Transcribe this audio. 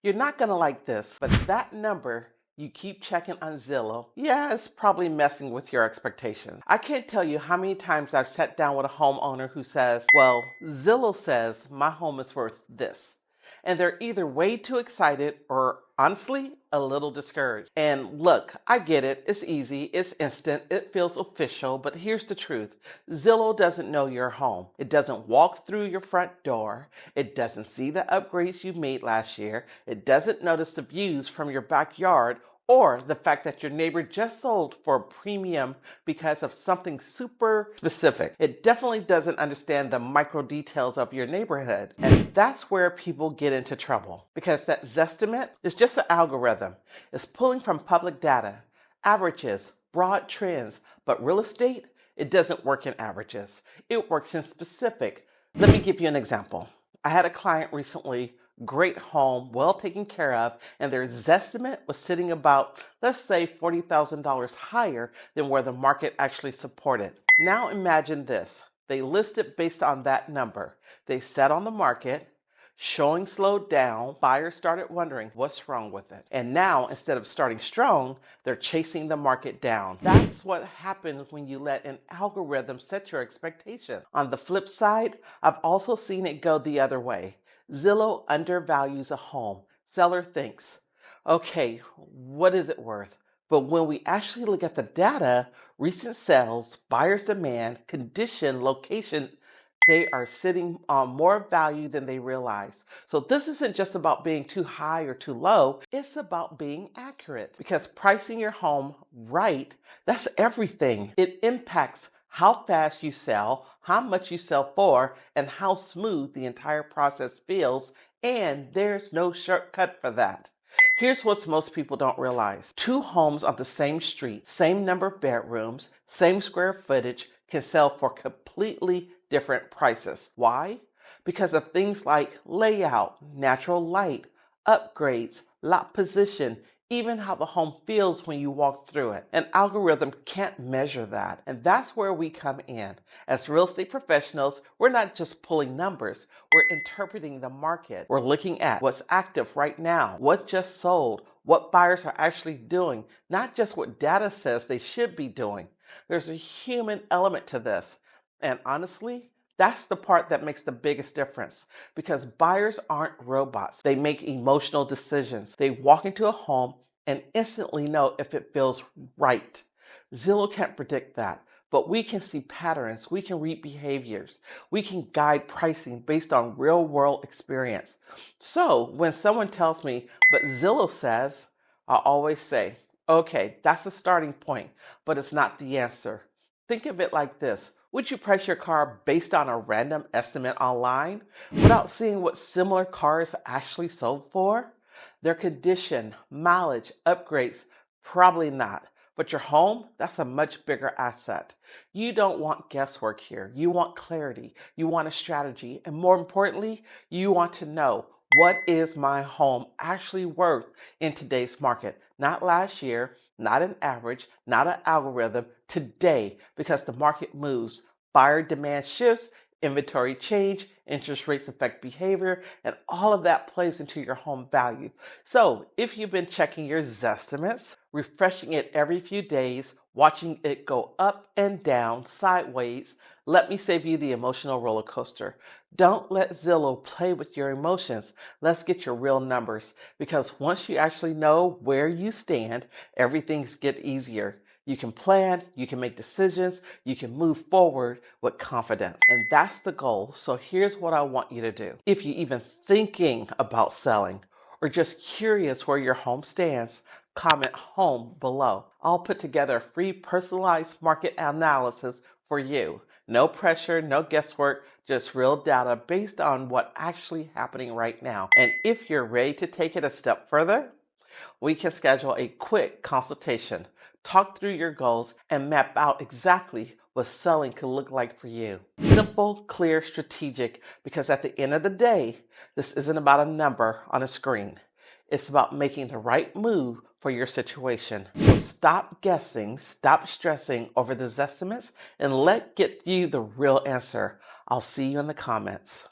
You're not going to like this, but that number you keep checking on Zillow, yeah, it's probably messing with your expectations. I can't tell you how many times I've sat down with a homeowner who says, well, Zillow says my home is worth this. And they're either way too excited or honestly a little discouraged. And look, I get it. It's easy. It's instant. It feels official. But here's the truth. Zillow doesn't know your home. It doesn't walk through your front door. It doesn't see the upgrades you made last year. It doesn't notice the views from your backyard or the fact that your neighbor just sold for a premium because of something super specific. It definitely doesn't understand the micro details of your neighborhood. And that's where people get into trouble because that Zestimate is just an algorithm. It's pulling from public data, averages, broad trends, but real estate, it doesn't work in averages. It works in specific. Let me give you an example. I had a client recently, great home, well taken care of, and their Zestimate was sitting about, let's say, $40,000 higher than where the market actually supported. Now imagine this. They listed based on that number. They set on the market, showing slowed down, buyers started wondering what's wrong with it. And now, instead of starting strong, they're chasing the market down. That's what happens when you let an algorithm set your expectation. On the flip side, I've also seen it go the other way. Zillow undervalues a home. Seller thinks, okay, what is it worth? But when we actually look at the data, recent sales, buyer's demand, condition, location, they are sitting on more value than they realize. So this isn't just about being too high or too low. It's about being accurate because pricing your home right, that's everything. It impacts how fast you sell, how much you sell for, and how smooth the entire process feels. And there's no shortcut for that. Here's what most people don't realize. Two homes on the same street, same number of bedrooms, same square footage can sell for completely different prices. Why? Because of things like layout, natural light, upgrades, lot position, even how the home feels when you walk through it. An algorithm can't measure that. And that's where we come in. As real estate professionals, we're not just pulling numbers, we're interpreting the market. We're looking at what's active right now, what just sold, what buyers are actually doing, not just what data says they should be doing. There's a human element to this. And honestly, that's the part that makes the biggest difference because buyers aren't robots. They make emotional decisions. They walk into a home and instantly know if it feels right. Zillow can't predict that, but we can see patterns. We can read behaviors. We can guide pricing based on real world experience. So when someone tells me, but Zillow says, I always say, okay, that's a starting point, but it's not the answer. Think of it like this. Would you price your car based on a random estimate online without seeing what similar cars actually sold for? Their condition, mileage, upgrades, probably not. But your home, that's a much bigger asset. You don't want guesswork here. You want clarity. You want a strategy. And more importantly, you want to know what is my home actually worth in today's market? Not last year, not an average, not an algorithm, today, because the market moves. Buyer demand shifts, inventory change, interest rates affect behavior, and all of that plays into your home value. So if you've been checking your Zestimates, refreshing it every few days, watching it go up and down, sideways, let me save you the emotional roller coaster. Don't let Zillow play with your emotions. Let's get your real numbers because once you actually know where you stand, everything's get easier. You can plan, you can make decisions, you can move forward with confidence. And that's the goal. So here's what I want you to do. If you're even thinking about selling or just curious where your home stands, comment home below. I'll put together a free personalized market analysis for you. No pressure, no guesswork, just real data based on what's actually happening right now. And if you're ready to take it a step further, we can schedule a quick consultation, talk through your goals, and map out exactly what selling could look like for you. Simple, clear, strategic, because at the end of the day, this isn't about a number on a screen. It's about making the right move for your situation. So stop guessing, stop stressing over the estimates, and let get you the real answer. I'll see you in the comments.